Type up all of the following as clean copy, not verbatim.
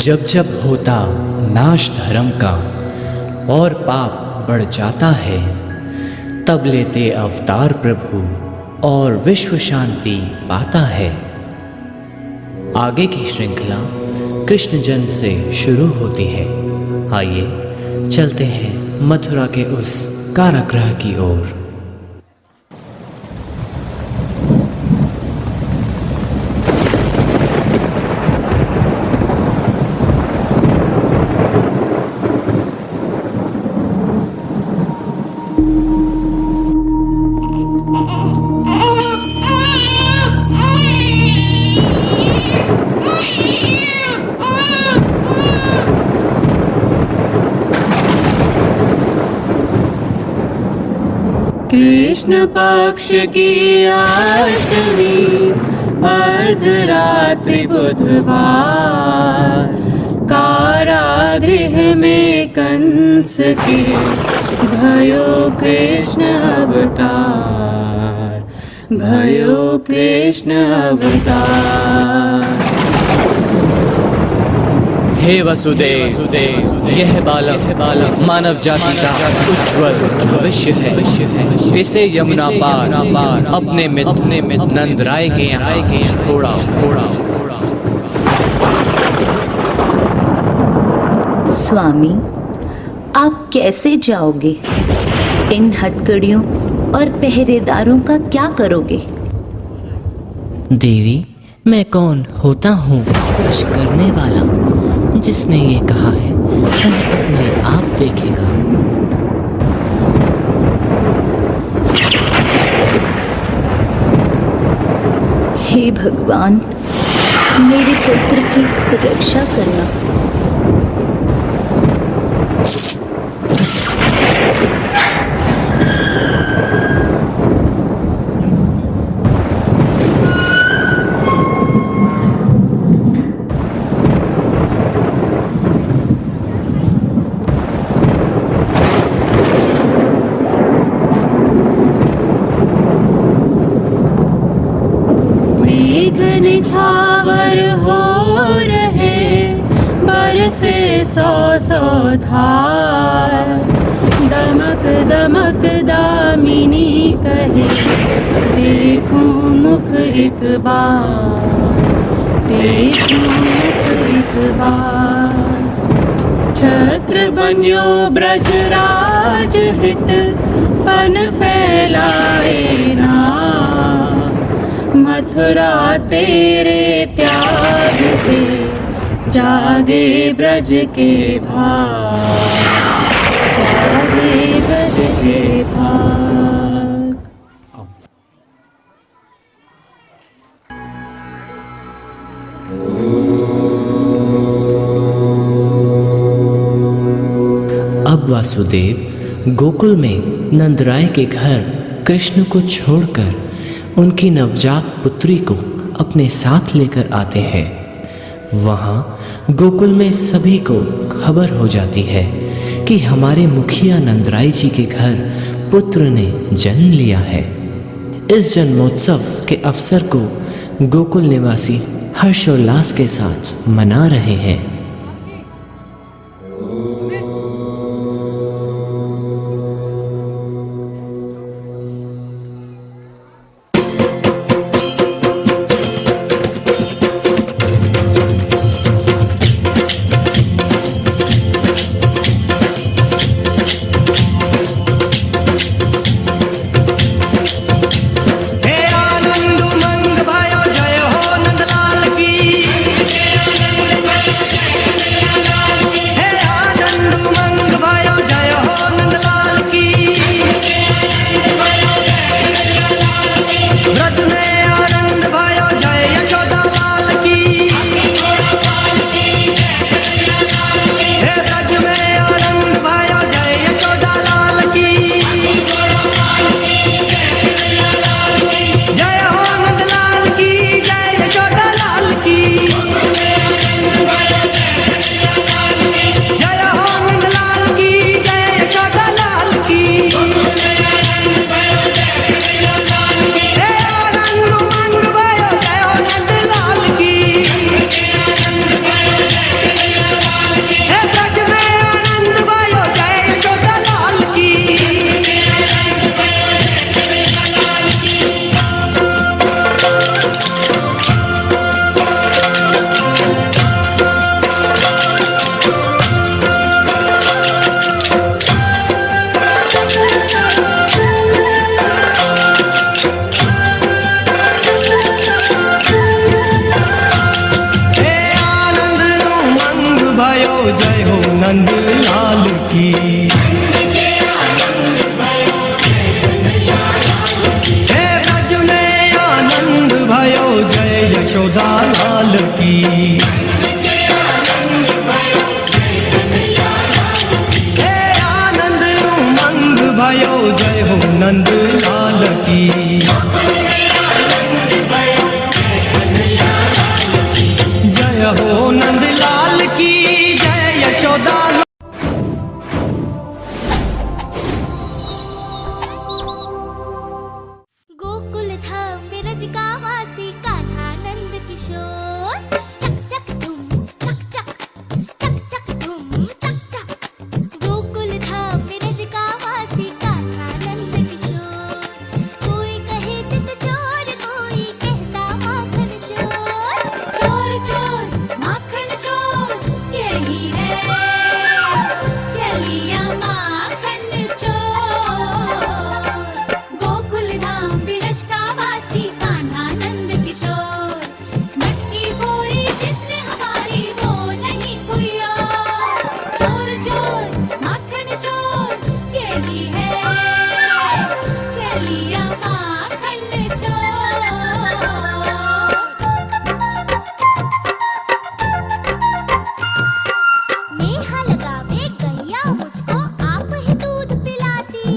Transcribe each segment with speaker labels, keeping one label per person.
Speaker 1: जब जब होता नाश धर्म का और पाप बढ़ जाता है, तब लेते अवतार प्रभु और विश्व शांति पाता है। आगे की श्रृंखला कृष्ण जन्म से शुरू होती है। आइए चलते हैं मथुरा के उस कारागृह की ओर।
Speaker 2: कृष्ण पक्ष की अष्टमी अर्धरात्रि बुधवार, कारागृह में कंस के भयो कृष्ण अवतार, भयो कृष्ण अवतार।
Speaker 1: हे वसुदेव, यह बालक मानव जाति का उज्ज्वल भविष्य है। इसे यमुना पार अपने मित्र नंद राय के यहाँ छोड़ा।
Speaker 3: स्वामी, आप कैसे जाओगे? इन हथकड़ियों और पहरेदारों का क्या करोगे?
Speaker 4: देवी, मैं कौन होता हूँ कुछ करने वाला? जिसने ये कहा है वह अपने आप देखेगा।
Speaker 3: हे भगवान, मेरे पुत्र की रक्षा करना।
Speaker 2: निछावर हो रहे बरसे सौ धार, दमक दमक दामिनी कहे देखूं मुख एक बार, देखूं मुख एक बार। छत्र बन्यो ब्रजराज हित फन फैलाए ना, मथुरा तेरे त्याग से जागे ब्रज के भाग, जागे ब्रज के भाग।
Speaker 1: अब वासुदेव गोकुल में नंदराय के घर कृष्ण को छोड़कर उनकी नवजात पुत्री को अपने साथ लेकर आते हैं। वहाँ गोकुल में सभी को खबर हो जाती है कि हमारे मुखिया नंदराय जी के घर पुत्र ने जन्म लिया है। इस जन्मोत्सव के अवसर को गोकुल निवासी हर्षोल्लास के साथ मना रहे हैं।
Speaker 5: आनंद मंग भयो जय हो नंदलाल की। नंद लाल की। हे ब्रज में आनंद भयो जय यशोदा लाल की। हे आनंद उमंग भयो जय हो नंद लाल की। जय हो नंद लाल की जय यशोदा।
Speaker 6: गोकुल धाम बिरज का वासी कान्हा नंद किशोर। चक चक धूम चक चक चक चक धूम चक चक। गोकुल धाम बिरज का वासी कान्हा नंद किशोर। कोई कहे चित चोर कोई कहता माखन चोर। चोर चोर माखन चोर यही है चलिया माखन चोर। गोकुल धाम बिरज का वासी कान्हा नंद किशोर। मटकी फोड़ी जिसने हमारी वो नहीं कोई और। चोर चोर माखन चोर यही है चलिया माखन चोर। नेहा लगावे गैया मुझको आप ही दूध पिलाती।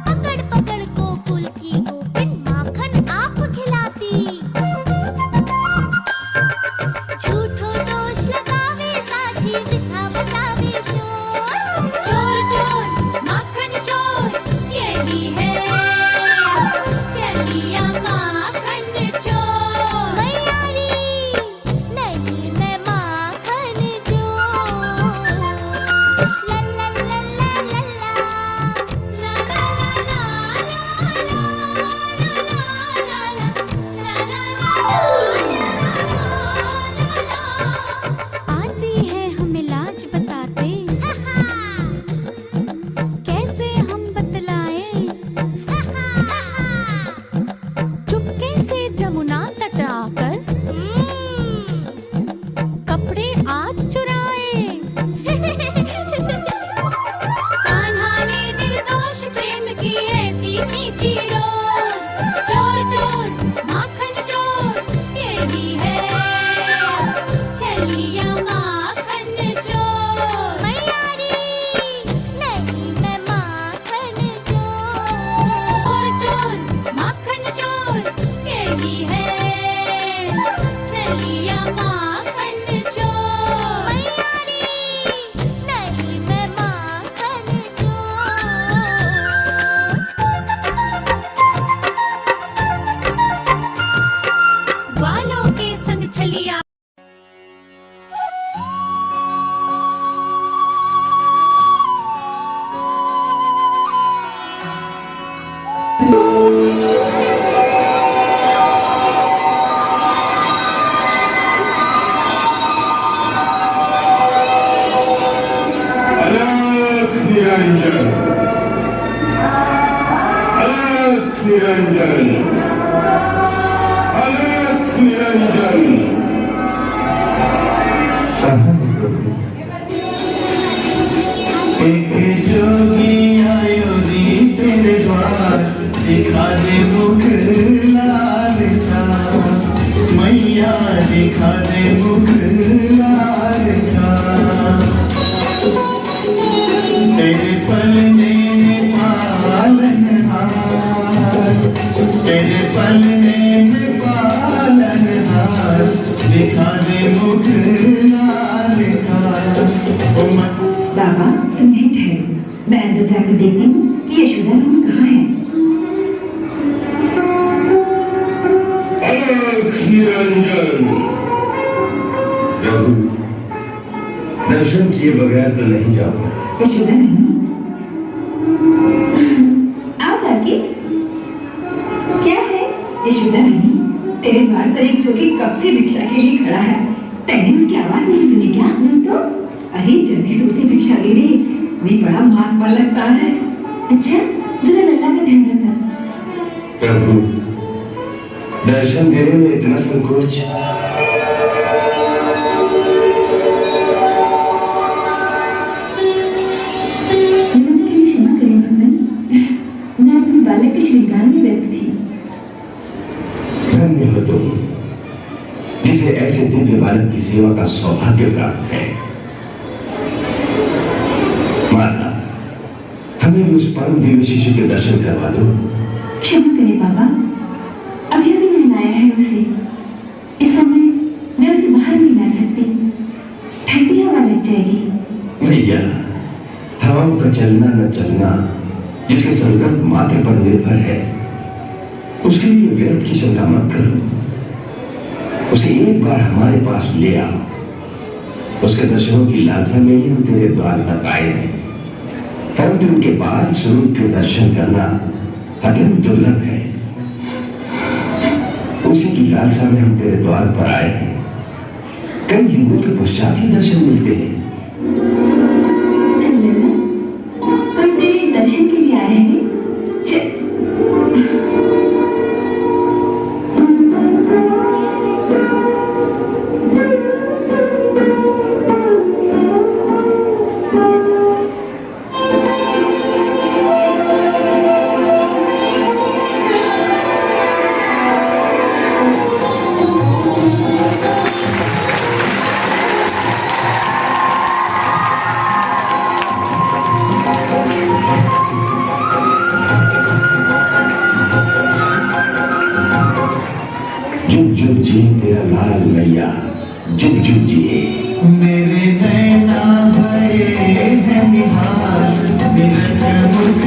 Speaker 6: पकड़ पकड़ गोकुल की गोपिन माखन आप खिलाती। झूठो दोष लगावे साथी बिथा बतावे शोर। चोर चोर माखन चोर यही है चलिया माखन चोर। मैयारी नहीं मैं माखन चोर। ला ला ला ला ला ला ला आती है हमें लाज बताते कैसे हम बतलाएं। चुपके से जमुना तट आकर कपड़े आज चुराए। कान्हा ने निर्दोष प्रेम की ऐसी नीची डोर। चोर चोर माखन चोर यही है चलिया माखन चोर। मैयारी नहीं मैं माखन चोर। चोर माखन चोर यही है चलिया माखन चोर। मैयारी नहीं मैं माखन चोर। ग्वालों के संग छलिया
Speaker 7: अलख निरंजन, अलख निरंजन, अलख निरंजन।
Speaker 5: एक जोगी आयो दी तेरे पास दिखा दे मुख लाल सा। मैया दिखा दे मुख लाल सा। तेरे पलने में पालनहार, तेरे पलने में पालनहार। दिखा दे मुख लाल सा।
Speaker 8: बाबा तुम यहीं ठहरो, मैं अंदर जाकर देखती हूँ कि यशोदा रानी कहाँ है।
Speaker 7: अलख निरंजन। प्रभु दर्शन किए बगैर तो नहीं जाऊंगा।
Speaker 8: यशोदा रानी आओ काकी। क्या है यशोदा रानी, तेरे द्वार पर एक जोगी कब से भिक्षा के लिए खड़ा है। तैने उसकी आवाज नहीं सुनी क्या? तो अरे जल्दी से उसे भिक्षा दे दे, वही बड़ा महात्मा लगता है। अच्छा जरा लल्ला का ध्यान रखना।
Speaker 7: प्रभु दर्शन देने में इतना संकोच। दिव्य बालक की सेवा का सौभाग्य प्राप्त है। माता, हमें भी उस परम दिव्य शिशु के दर्शन करवा दो।
Speaker 8: क्षमा करें बाबा, अभी अभी नहलाया है उसे। इस समय मैं उसे बाहर नहीं ला सकती, ठंडी हवा लग जाएगी।
Speaker 7: भैया, हवाओं का चलना न चलना जिसके संकल्प मात्र पर निर्भर है, उसके लिए व्यर्थ की चिंता मत करो। उसे एक बार हमारे पास ले आओ। उसके दर्शनों की लालसा में ही हम तेरे द्वार तक आए हैं, परंतु उनके बाद स्वरूप के दर्शन करना अत्यंत दुर्लभ है। उसी की लालसा में हम तेरे द्वार पर आए हैं। कई युगों के पश्चात ही दर्शन मिलते हैं।
Speaker 8: चल लल्ला, हम तेरे दर्शन के लिए आए हैं। चल।
Speaker 7: जुग जुग जी तेरा लाल मैया, जुग जुग जिए।
Speaker 5: मेरे नैना भरे हैं निहाल, मिलत मुख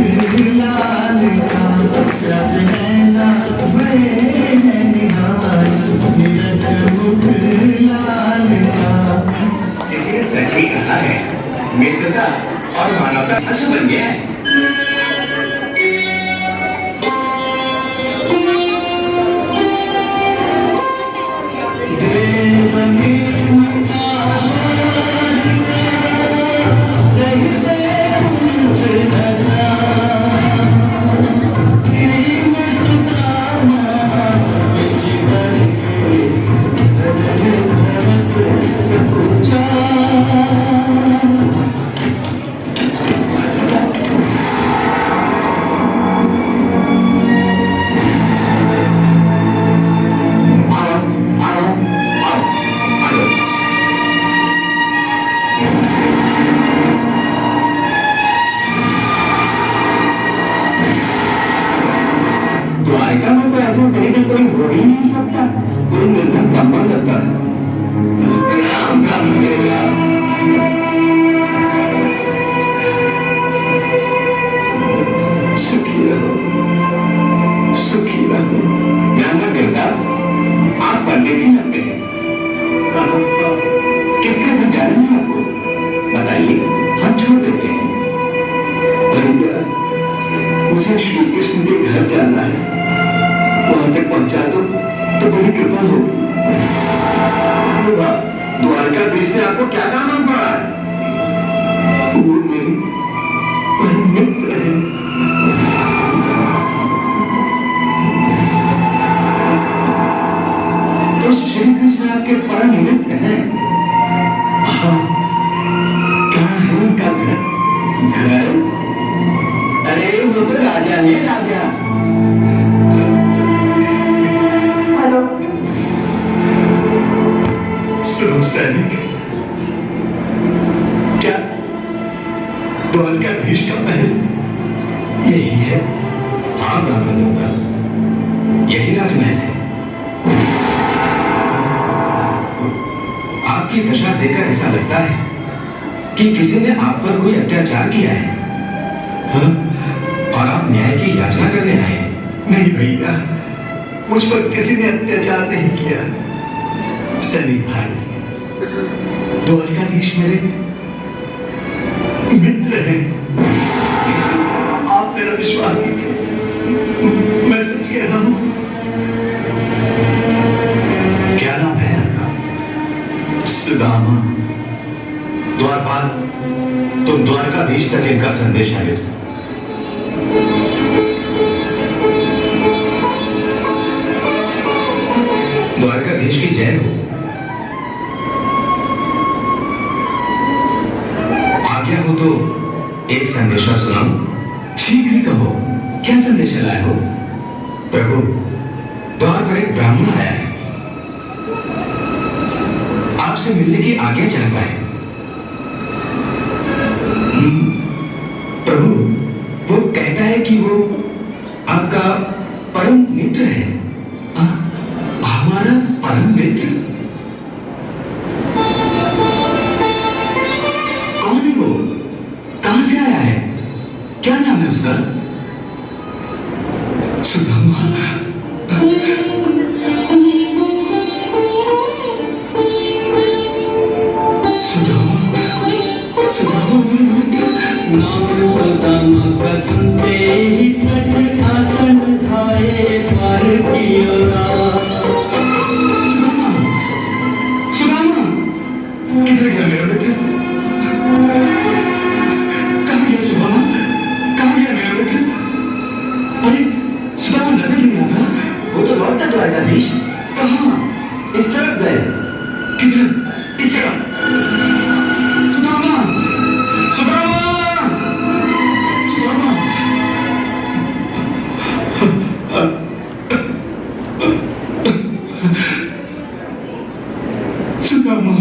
Speaker 5: लाल का। रस नैना भरे हैं निहाल, मिलत मुख लाल का।
Speaker 7: इसने सच ही कहा है, मित्रता और मानवता हर्ष बन गया है। द्वारिका में तो ऐसा कहीं कोई हो ही नहीं सकता। कोई निर्धन ब्राह्मण रहता है। राम राम मेरा सुखी रहो, सुखी रहो। ब्राह्मण देवता, आप परदेसी लगते हैं। किसके घर जाना है आपको? बताइए, हम छोड़ देते हैं। भैया, मुझे श्री कृष्ण के घर जाना है। वहां तक पहुंचा दो तो बड़ी कृपा होगी। द्वारकाधीश से आपको क्या काम पड़ा है? वो मेरी परम मित्र है। तो श्री कृष्ण आपके परम मित्र हैं? हाँ, कहाँ है उनका घर? घर? अरे वो तो राजा है, राजा।
Speaker 8: हेलो।
Speaker 7: सुनो सैनिक, क्या द्वारकाधीश का महल यही है? हाँ ब्राह्मणों का यही राजमहल है। आपकी दशा देखकर ऐसा लगता है कि किसी ने आप पर कोई अत्याचार किया है। हाँ? और आप न्याय की याचना करने आए? नहीं भैया, मुझ पर किसी ने अत्याचार नहीं किया। सैनिक भाई, द्वारकाधीश मेरे मित्र हैं। आप मेरा विश्वास कीजिए, मैं सच कह रहा हूं। क्या नाम है आपका? सुदामा। द्वारपाल, तुम द्वारकाधीश तक इनका संदेश आगे दो। द्वारकाधीश की जय हो। आज्ञा हो तो एक संदेशा सुनाऊं? शीघ्र ही कहो, क्या संदेश लाए हो? प्रभु, द्वार पर एक ब्राह्मण आया है। आपसे मिलने की आज्ञा चाहता है। प्रभु, वो कहता है कि वो आपका परम मित्र है। हमारा परम मित्र? कौन है वो? कहां से आया है? क्या नाम है उसका? सुदामा। किधर गया मेरा मित्र? कहाँ गया सुदामा? कहाँ गया मेरा मित्र? अरे सुदामा नजर नहीं आता। वो तो लौटता तो आएगा देश। कहाँ? इस तरफ गए। किधर? इस तरफ। सुदामा! सुदामा! सुदामा! सुदामा!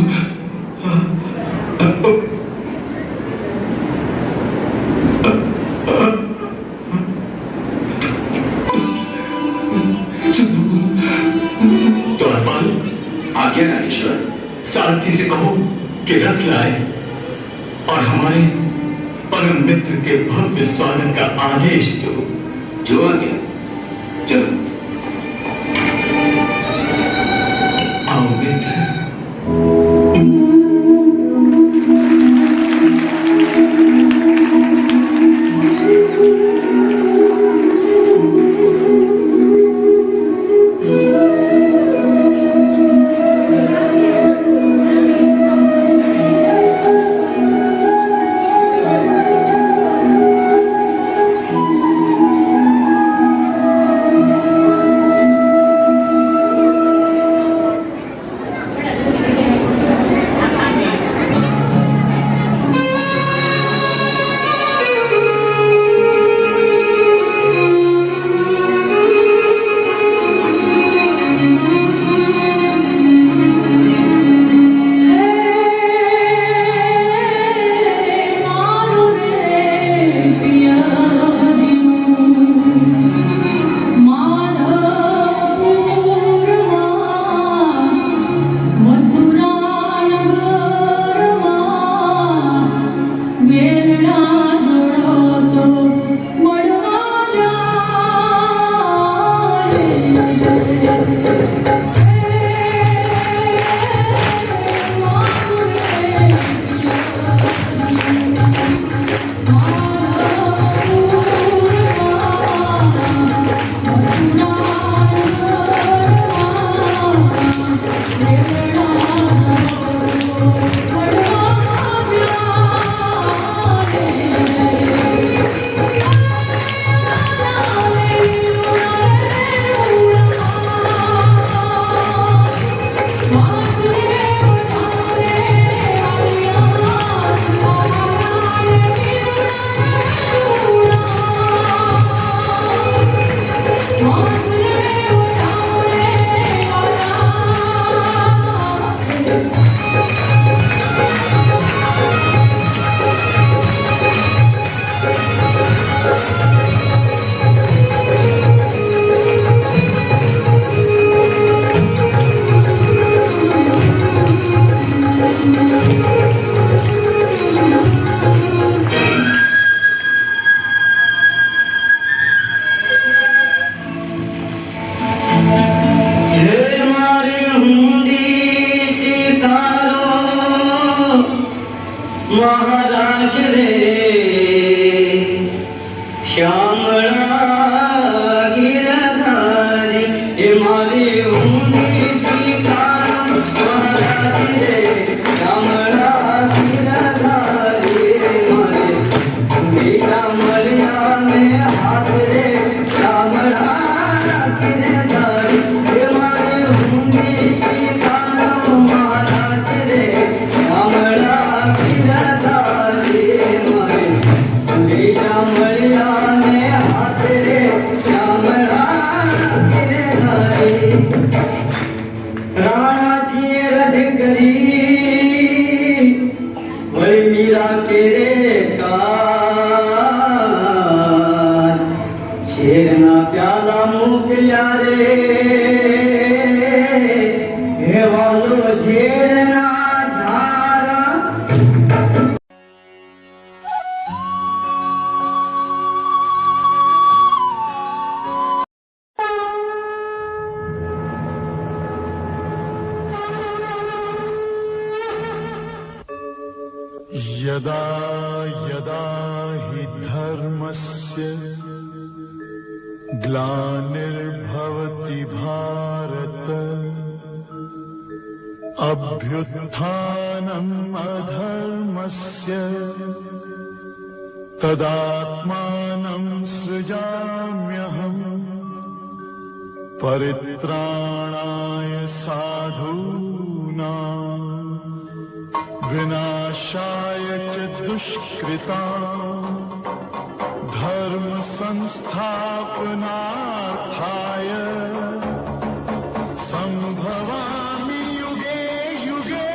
Speaker 7: आज्ञानाधीश्वर, सारथी से कहो कि रथ लाए और हमारे परम मित्र के भव्य स्वागत का आदेश दो। जो आज्ञा। चलो आओ मित्र।
Speaker 5: महाराज रे श्यामला गिरधारी हिमालय महाराज रे श्यामला गिरधारी श्यामलिया में हाथ रे श्यामला गिरधारी हिमालय महाराज रे श्यामला राणा जी रथ करी મોકલ્યા રે એવાનો ઝેરના ઝારા
Speaker 9: यदा यदा हि धर्मस्य ग्लानिर्भवति भारत अभ्युत्थानम् अधर्मस्य तदात्मानं सृजाम्यहम् परित्राणाय साधूनां विनाशाय च दुष्कृतां धर्म संस्थापनार्थाय संभवामि युगे युगे।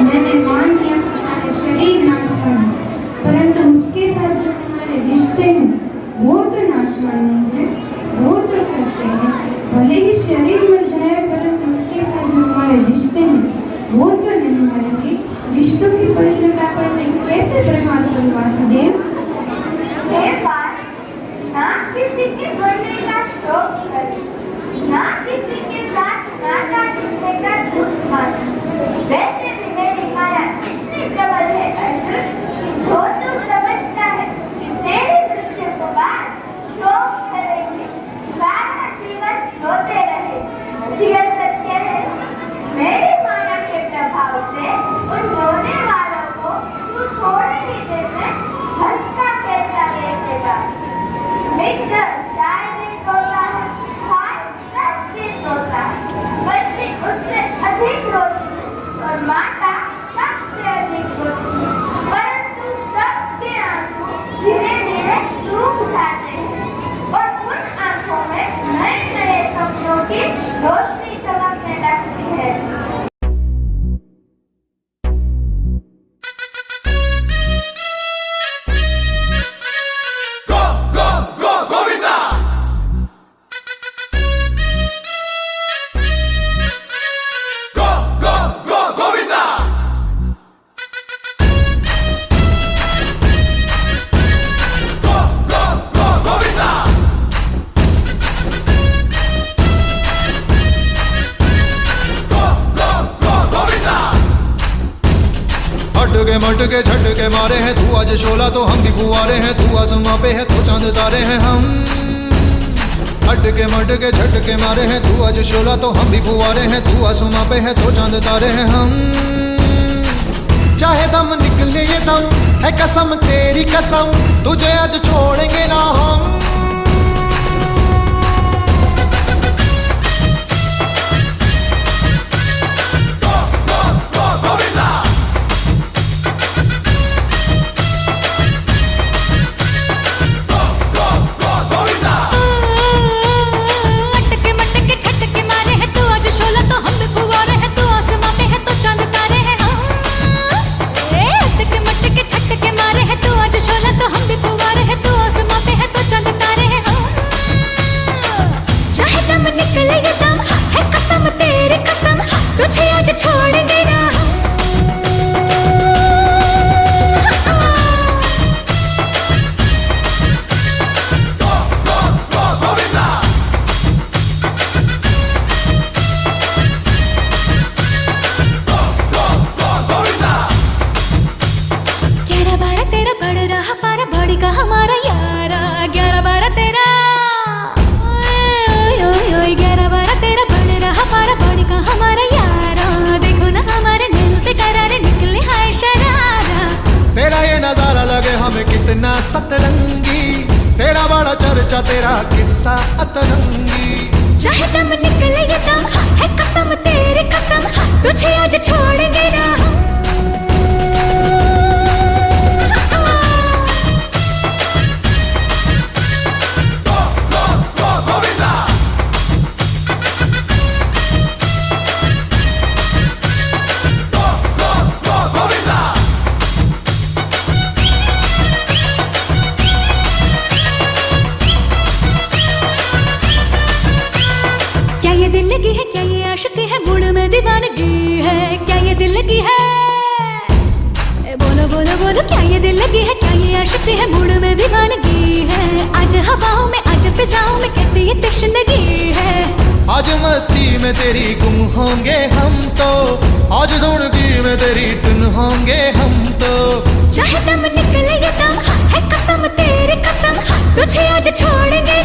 Speaker 10: मैंने मान लिया कि सारे शरीर नाश कर, परंतु उसके साथ
Speaker 5: मटके झटके मारे हैं, तू आज शोला तो हम भी फुआरे हैं, तू आसमां पे है तो चांद तारे हैं हम। अटके मटके झटके मारे हैं, तू आज शोला तो हम भी फुआरे हैं, तू आसमां पे है तो चांद तारे हैं हम। चाहे दम निकले ये दम है कसम तेरी कसम, तुझे आज छोड़ेंगे ना हम।
Speaker 6: तुझे आज छोड़ेंगे ना
Speaker 5: हमें कितना सतरंगी, तेरा बड़ा चर्चा तेरा किस्सा अतरंगी।
Speaker 6: चाहे दम निकले ये दम है कसम तेरी कसम, तुझे आज छोड़ेंगे ना हम। क्या ये आशिकी है, मूड में दीवानगी है, क्या ये दिल लगी है, बोलो बोलो बोलो क्या ये दिल लगी है, क्या ये आशिकी है, मूड में दीवानगी है। आज हवाओं में आज फिजाओं में कैसी ये तशनगी है,
Speaker 5: आज मस्ती में तेरी गुम होंगे हम तो, आज धुनगी में तेरी टुन होंगे हम तो।
Speaker 6: चाहे दम निकले ये दम है कसम तेरी कसम, तुझे आज छोड़ेंगे